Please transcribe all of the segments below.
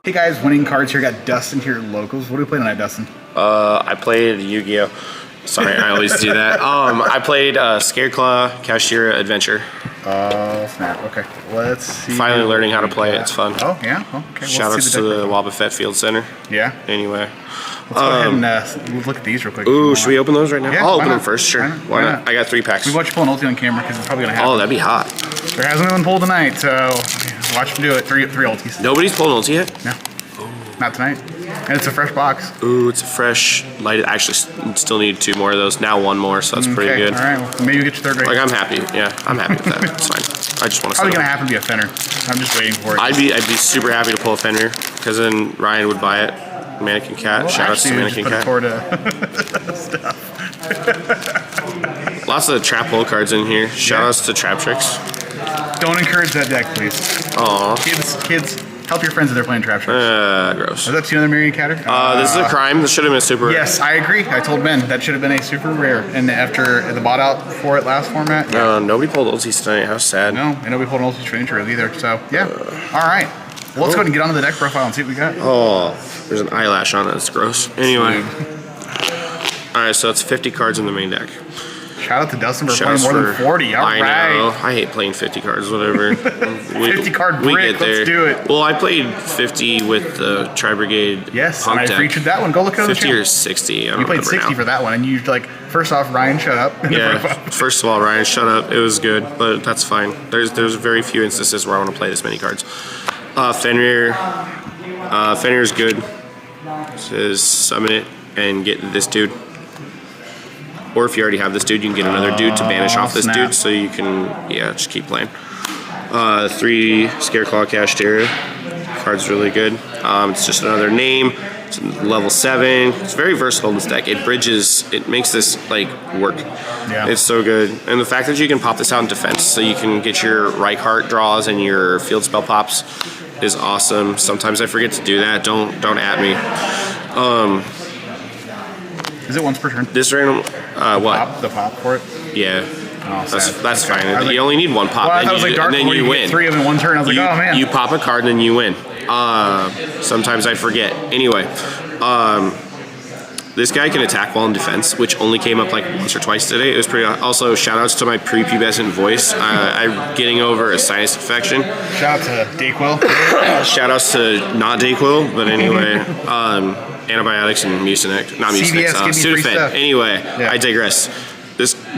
Hey guys, winning cards here. Got Dustin here, locals. What are we playing tonight, Dustin? I played Yugioh. Sorry, I always do that. I played Scareclaw Kashtira Adventure. Oh, snap. Okay, let's see. Finally learning how to play it. It's fun. Oh, yeah? Oh, okay. Shoutouts to the Wobbuffet Field Center. Yeah? Anyway. Let's go ahead and look at these real quick. Ooh, should we open those right now? Yeah, I'll open not? them first, sure. Why not? I got 3 packs. We watch you pull an ulti on camera because it's probably going to happen. Oh, that'd be hot. There hasn't been one pulled tonight, so watch him do it. Three ultis. Nobody's pulled an ulti yet? No. Not tonight. And it's a fresh box. Ooh, it's a fresh light. Actually, still need 2 more of those. Now 1 more, so that's pretty good. All right, well, maybe you get your 3rd rate. Like, I'm happy. Yeah, I'm happy with that. It's fine. I just want to. Probably gonna happen to be a Fenner. I'm just waiting for it. I'd be super happy to pull a Fenrir because then Ryan would buy it. Mannequin Cat. Well, Shout out to Mannequin Cat. Stuff. Lots of trap hole cards in here. Shout outs to Trap Tricks. Don't encourage that deck, please. Aw. Kids, help your friends if they're playing Trap Tricks. Gross. Is that another Marionette Catter? This is a crime. This should have been a super rare. Yes, I agree. I told Ben that should have been a super rare. And after the bot out for it last format. Nobody pulled ultis tonight. How sad. No, and nobody pulled an ulti for intros either. So, yeah. All right. Well, let's go ahead and get onto the deck profile and see what we got. Oh, there's an eyelash on it. It's gross. Anyway. Alright, so it's 50 cards in the main deck. Shout out to Dustin for playing more than 40. All right. I know. I hate playing 50 cards, whatever. 50 card brick. We get there. Let's do it. Well, I played 50 with the Tri-Brigade. Yes, punk and I deck. featured that one. Go look at it. 50 or 60. I don't You played 60 now. for that one, and you like, first off, Ryan, shut up. Yeah. First of all, Ryan, shut up. It was good, but that's fine. There's very few instances where I want to play this many cards. Fenrir. Fenrir's good. Says summon it and get this dude. Or if you already have this dude, you can get another dude to banish off this dude, so you can, just keep playing. 3 Scareclaw Kashtira. Card's really good. It's just another name. It's level 7. It's very versatile in this deck. It bridges, it makes this like work. Yeah. It's so good. And the fact that you can pop this out in defense, so you can get your Reichardt draws and your field spell pops, is awesome. Sometimes I forget to do that. Don't at me. Is it once per turn? This random, what? The pop for it? Yeah. Oh, that's okay. fine. Like, you only need 1 pop, well, I thought it was like Dark and then where you get win. 3 of them in 1 turn. I was like, oh man. You pop a card and then you win. Sometimes I forget. Anyway, this guy can attack while in defense, which only came up like once or twice today. It was pretty. Also, shout outs to my prepubescent voice. I'm getting over a sinus infection. Shout out to Dayquil. Shout outs to not Dayquil, but anyway, antibiotics and Mucinex, not Mucinex, Sudafed. Anyway, I digress.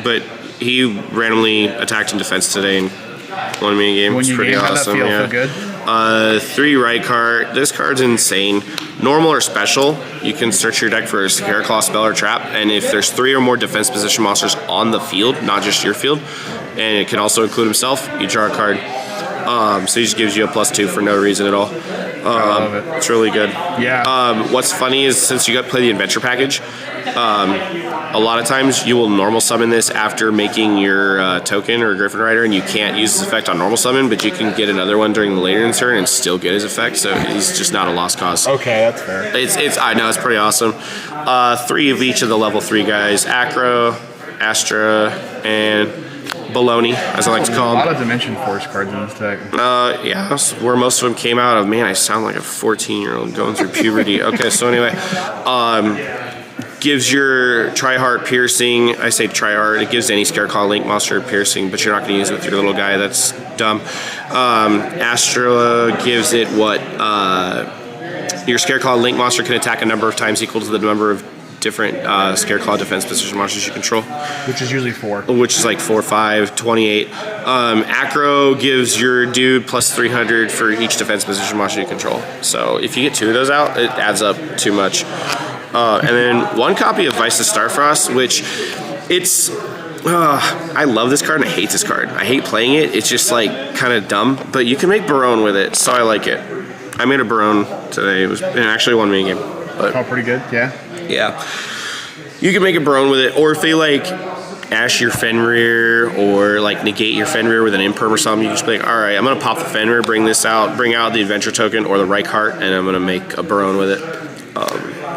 But he randomly attacked in defense today and won me a game. It's pretty awesome. Feel good? 3 Reichardt. This card's insane. Normal or special, you can search your deck for a Scareclaw spell or trap, and if there's 3 or more defense position monsters on the field, not just your field, and it can also include himself, you draw a card. So he just gives you a +2 for no reason at all. I love it. It's really good. Yeah. What's funny is since you got to play the adventure package, a lot of times you will normal summon this after making your token or Griffin Rider, and you can't use this effect on normal summon, but you can get another one during the later in turn and still get his effect. So he's just not a lost cause. Okay, that's fair. I know it's pretty awesome. 3 of each of the level 3 guys: Acro, Astra, and Baloney, as I like to call them. A them. lot of Dimension Force cards in this deck. Yeah, that's where most of them came out of. Man, I sound like a 14-year-old going through puberty. Okay, so anyway, gives your Tri-Heart piercing. I say Tri-Heart. It gives any Scareclaw Link monster piercing, but you're not going to use it with your little guy. That's dumb. Astra gives it what your Scareclaw Link monster can attack a number of times equal to the number of different Scareclaw defense position monsters you control. Which is usually 4. Which is like 4, 5, 28. Acro gives your dude +300 for each defense position monster you control. So if you get 2 of those out, it adds up too much. And then 1 copy of Vice of Starfrost, which it's... I love this card and I hate this card. I hate playing it. It's just like kind of dumb, but you can make Barone with it, so I like it. I made a Barone today. It actually won me a game. But, oh, pretty good, yeah. Yeah. You can make a Barone with it, or if they like Ash your Fenrir or like negate your Fenrir with an Imperm or something, you just be like, all right, I'm gonna pop the Fenrir, bring out the Adventure token or the Reichardt, and I'm gonna make a Barone with it.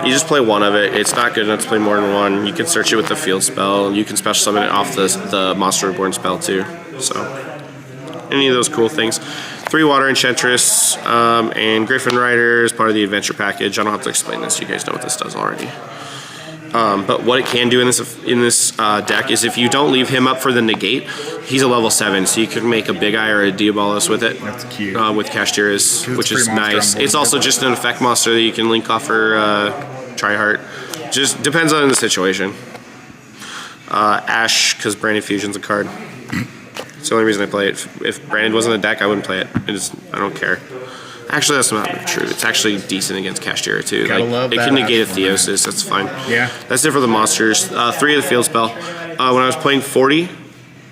You just play 1 of it. It's not good enough to play more than 1. You can search it with the field spell. You can special summon it off the Monster Reborn spell too. So any of those cool things. 3 Water Enchantress and Griffin Rider is part of the adventure package. I don't have to explain this. You guys know what this does already. But what it can do in this deck is if you don't leave him up for the negate, he's a level 7, so you can make a Big Eye or a Diabolus with it. That's cute. With Kashtira's, which is nice. It's also just an effect monster that you can link off for Triheart. Just depends on the situation. Ash, because Branded Fusion's a card. It's the only reason I play it. If Branded wasn't in the deck, I wouldn't play it. I don't care. Actually, that's not true. It's actually decent against Kashtira too. Gotta love it that can negate a actual Theosis. That's fine. Yeah. That's it for the monsters. 3 of the field spell. When I was playing 40,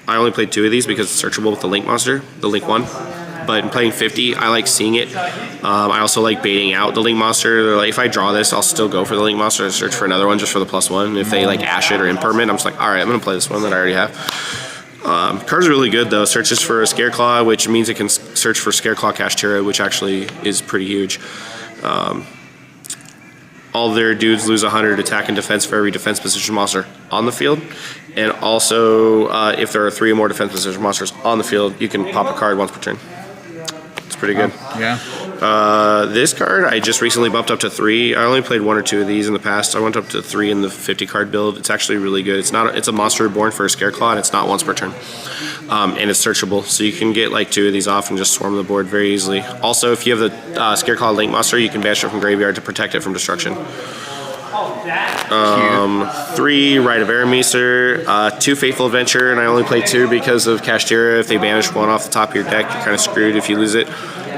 I only played 2 of these because it's searchable with the Link monster, the Link 1. But in playing 50, I like seeing it. I also like baiting out the Link monster. Like, if I draw this, I'll still go for the Link monster and search for another one just for the +1. If they like Ash it or Impermanent, I'm just like, all right, I'm gonna play this one that I already have. Card's really good though. Searches for a Scareclaw, which means it can search for Scareclaw Kashtira, which actually is pretty huge. All their dudes lose 100 attack and defense for every defense position monster on the field. And also, if there are 3 or more defense position monsters on the field, you can pop a card once per turn. It's pretty good. Yeah. This card I just recently bumped up to 3. I only played 1 or 2 of these in the past. I went up to 3 in the 50 card build. It's actually really good. It's a monster reborn for a Scareclaw, and it's not once per turn. And it's searchable, so you can get like 2 of these off and just swarm the board very easily. Also, if you have the Scareclaw Link monster, you can banish it from graveyard to protect it from destruction. 3 Rite of Aramesir, 2 Faithful Adventure, and I only play 2 because of Kashtira. If they banish 1 off the top of your deck, you're kind of screwed if you lose it.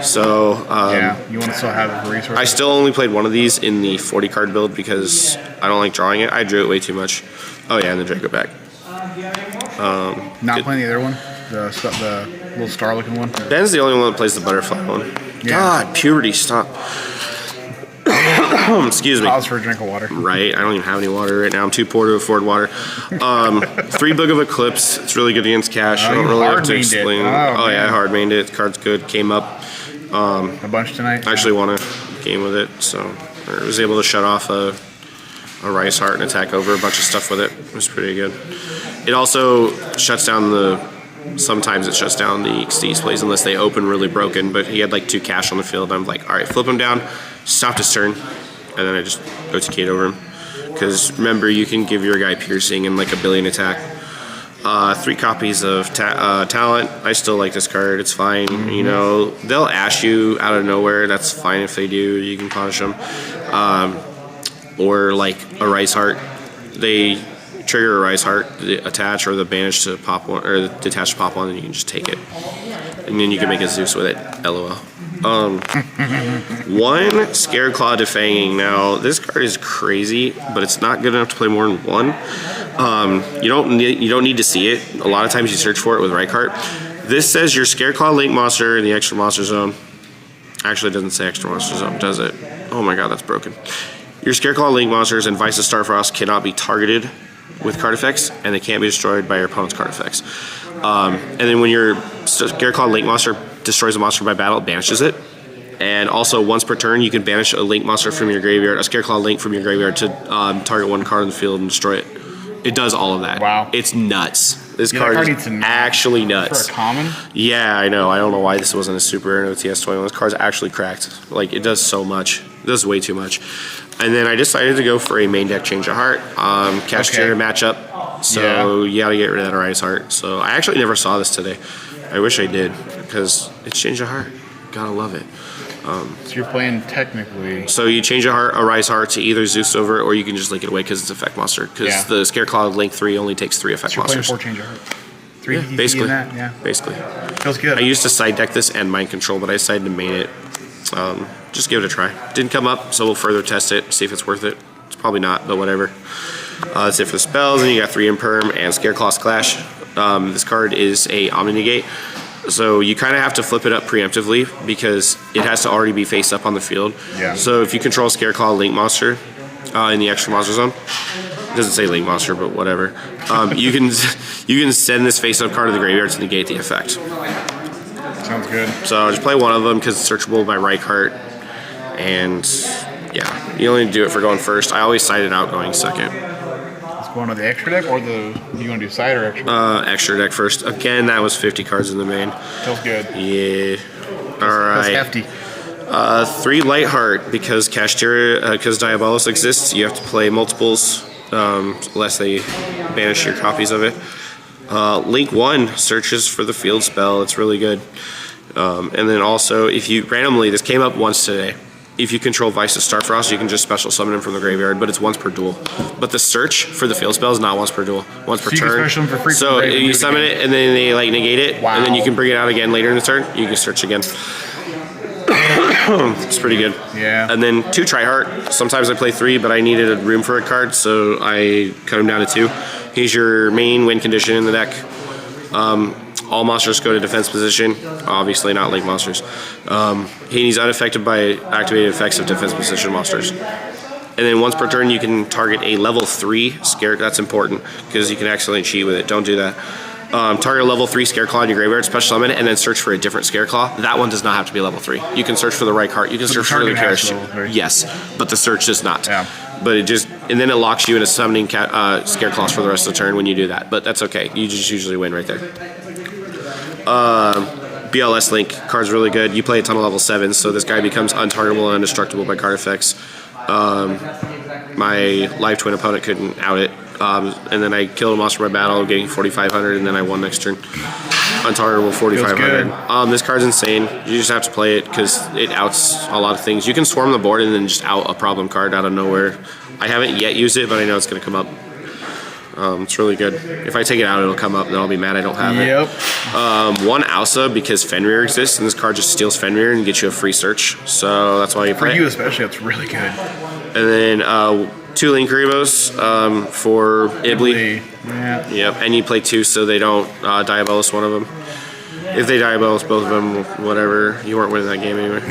So yeah, you want to still have the resources. I still only played 1 of these in the 40 card build because I don't like drawing it. I drew it way too much. Oh yeah, and the Draco back. Not playing the other one, the little star looking one. Ben's the only one that plays the butterfly one. Yeah. God, puberty, stop. Excuse me. Pause for a drink of water. Right, I don't even have any water right now. I'm too poor to afford water. 3 Book of Eclipse. It's really good against cash. I don't really have to explain. Oh yeah, I hard mained it. The card's good. Came up. A bunch tonight. I actually won a game with it, so I was able to shut off a Rice Heart and attack over a bunch of stuff with it. It was pretty good. It also shuts down sometimes it shuts down the Xyz plays unless they open really broken, but he had like 2 cash on the field. I'm like, all right, flip him down, stopped his turn, and then I just OTK'd over him. Because remember, you can give your guy piercing and like a billion attack. 3 copies of Talent. I still like this card. It's fine. You know, they'll ash you out of nowhere. That's fine if they do. You can punish them. Or like a Rice Heart. They trigger a Rice Heart, the attach or the banish to pop one, or the detach to pop one, and you can just take it. And then you can make a Zeus with it. LOL. 1 Scareclaw Defanging. Now this card is crazy, but it's not good enough to play more than 1. You don't need to see it. A lot of times you search for it with Reichart. This says your Scareclaw Link monster in the extra monster zone. Actually, it doesn't say extra monster zone, does it? Oh my god, that's broken. Your Scareclaw Link monsters and Vice of Starfrost cannot be targeted with card effects, and they can't be destroyed by your opponent's card effects. And then when your Scareclaw Link monster destroys a monster by battle, it banishes it. And also, once per turn, you can banish a Link monster from your graveyard, a Scareclaw Link from your graveyard to target 1 card on the field and destroy it. It does all of that. Wow. It's nuts. This card is actually nuts. For a common? Yeah, I know. I don't know why this wasn't a super in OTS 21. This card's actually cracked. Like, it does so much. It does way too much. And then I decided to go for a main deck Change of Heart. Kashtira matchup. So you gotta get rid of that Rise Heart. So I actually never saw this today. I wish I did, because it's Change of Heart. Gotta love it. So you're playing technically. So you change a Rise Heart to either Zeus over it, or you can just link it away because it's effect monster. Because the Scareclaw Link 3 only takes 3 effect monsters. You're playing 4 Change of Heart. 3 yeah, basically. In that, Basically. Feels good. I used to side deck this and Mind Control, but I decided to main it. Just give it a try. Didn't come up, so we'll further test it, see if it's worth it. It's probably not, but whatever. That's it for the spells, and you got 3 Imperm and Scareclaw's Clash. This card is a Omni Negate. So you kind of have to flip it up preemptively because it has to already be face up on the field. Yeah. So if you control Scareclaw Link Monster in the extra monster zone, it doesn't say Link Monster, but whatever. You can send this face up card to the graveyard to negate the effect. Sounds good. So just play 1 of them because it's searchable by Reichart, and yeah, you only do it for going first. I always side it out going second. That's Going to the extra deck or the you want to do side or extra? Extra deck first. Again, that was 50 cards in the main. Feels good. Yeah. All right. Feels hefty. 3 Lightheart because Kashtira, because Diabolos exists. You have to play multiples, unless they banish your copies of it. Link 1 searches for the field spell. It's really good. And then also, if you randomly, this came up once today. If you control Vice's Starfrost, you can just special summon him from the graveyard, but it's once per duel. But the search for the field spell is not once per duel, once per So you can turn. special him for free So from the you summon it, and then they like negate it, Wow. and then you can bring it out again later in the turn. You can search again. It's pretty good. Yeah. And then 2 Tryheart. Sometimes I play 3, but I needed a room for a card, so I cut him down to 2. He's your main win condition in the deck. All monsters go to defense position. Obviously not link monsters. He's unaffected by activated effects of defense position monsters. And then once per turn, you can target a level 3 Scare. That's important because you can accidentally cheat with it. Don't do that. Target a level 3 Scareclaw in your graveyard, special summon it, and then search for a different Scareclaw. That one does not have to be level 3. You can search for the right card. You can search for the target has Karish. level 3. Yes, but the search does not. Yeah. But it just, and then it locks you into summoning Scareclaws for the rest of the turn when you do that. But that's okay. You just usually win right there. BLS Link card's really good. You play a ton of level 7s, so this guy becomes untargetable and indestructible by card effects. My live twin opponent couldn't out it. And then I killed a monster by battle, getting 4,500, and then I won next turn. Untargetable 4,500. This card's insane. You just have to play it because it outs a lot of things. You can swarm the board and then just out a problem card out of nowhere. I haven't yet used it, but I know it's going to come up. It's really good. If I take it out, it'll come up, and then I'll be mad I don't have it. Yep. 1 Ausa because Fenrir exists, and this card just steals Fenrir and gets you a free search. So that's why you play For it. you especially, that's really good. And then 2 Link Karibos for Ibli. Yeah. Yep, and you play 2 so they don't Diabolos one of them. If they Diabolos both of them, whatever, you weren't winning that game anyway.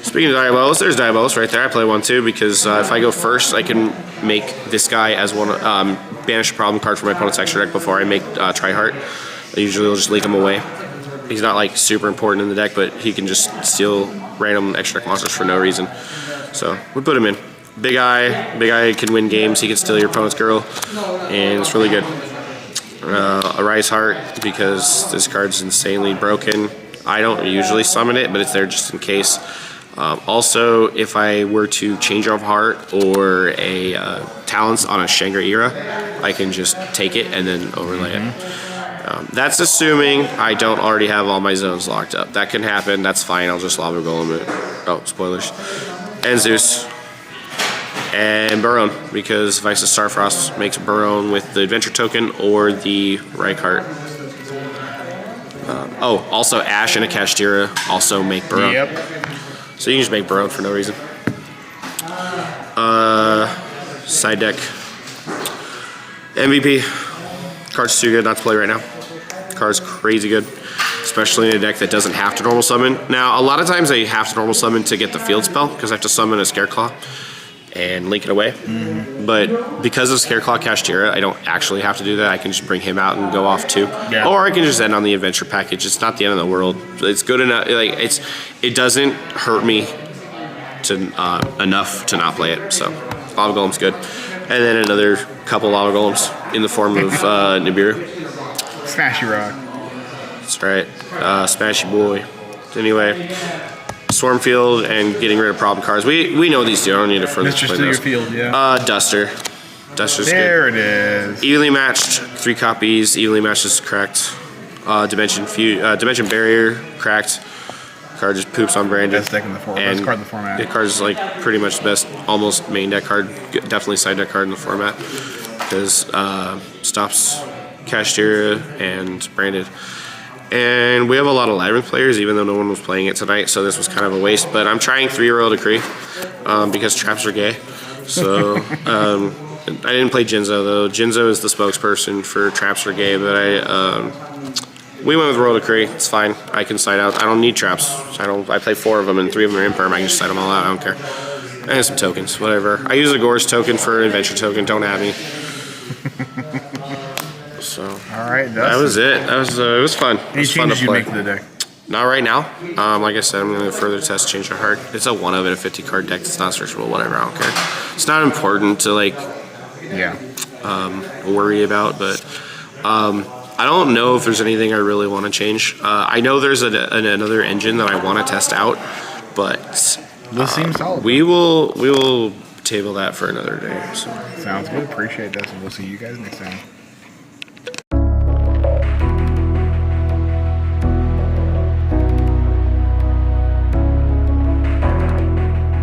Speaking of Diabolos, there's Diabolos right there. I play 1 too because if I go first, I can make this guy as one, banish a problem card from my opponent's extra deck before I make Tryheart. I usually will just leak him away. He's not like super important in the deck, but he can just steal random extra deck monsters for no reason. So we put him in. Big Eye can win games. He can steal your opponent's girl, and it's really good. A Rise Heart because this card's insanely broken. I don't usually summon it, but it's there just in case. Also, if I were to change of heart or a talents on a Shangri-Ira, I can just take it and then overlay it. That's assuming I don't already have all my zones locked up. That can happen. That's fine. I'll just Lava Golem it. Oh, spoilers. And Zeus. And Barone, because Vice's Starfrost makes Barone with the Adventure Token or the Reichardt. Also Ash and a Kashtira also make Barone. Yep. So you can just make Barone for no reason. Side deck. MVP. Card's too good not to play right now. Card's crazy good. Especially in a deck that doesn't have to normal summon. Now, a lot of times I have to normal summon to get the field spell because I have to summon a Scareclaw and link it away. But because of Scareclaw Kashtira, I don't actually have to do that. I can just bring him out and go off too. Yeah. Or I can just end on the adventure package. It's not the end of the world. It's good enough. Like it doesn't hurt me to enough to not play it. So Lava Golem's good. And then another couple Lava Golems in the form of Nibiru. Smashy Rock. That's right. Smashy boy. Anyway. Swarmfield and getting rid of problem cards. We know these two. I don't need to further Mr. explain Steal Your those. Field, yeah. Duster. Duster's There good. it is. Evenly matched. 3 copies. Evenly matched is cracked. Dimension Barrier cracked. Card just poops on Brandon. Best deck in the format. Best card in the format. The card is like pretty much the best, almost main deck card. Definitely side deck card in the format because stops Kashtira and Brandon. And we have a lot of Labyrinth players, even though no one was playing it tonight, so this was kind of a waste. But I'm trying 3 Royal Decree because traps are gay. So I didn't play Jinzo, though. Jinzo is the spokesperson for traps are gay, but we went with Royal Decree. It's fine. I can side out. I don't need traps. I play 4 of them, and 3 of them are imperm. I can just side them all out. I don't care. I have some tokens, whatever. I use a Gore's token for an Adventure token. Don't at me. So All right, that was it. That was it was fun. It Any was fun to changes you play. make to the deck? Not right now. Like I said, I'm going to further test Change of Heart. It's a 1 of it, a 50 card deck. It's not searchable, whatever. I don't care. It's not important to like Yeah. worry about, but I don't know if there's anything I really want to change. I know there's another engine that I want to test out, but This seems solid. we will table that for another day. So. Sounds good. Appreciate that. And we'll see you guys next time.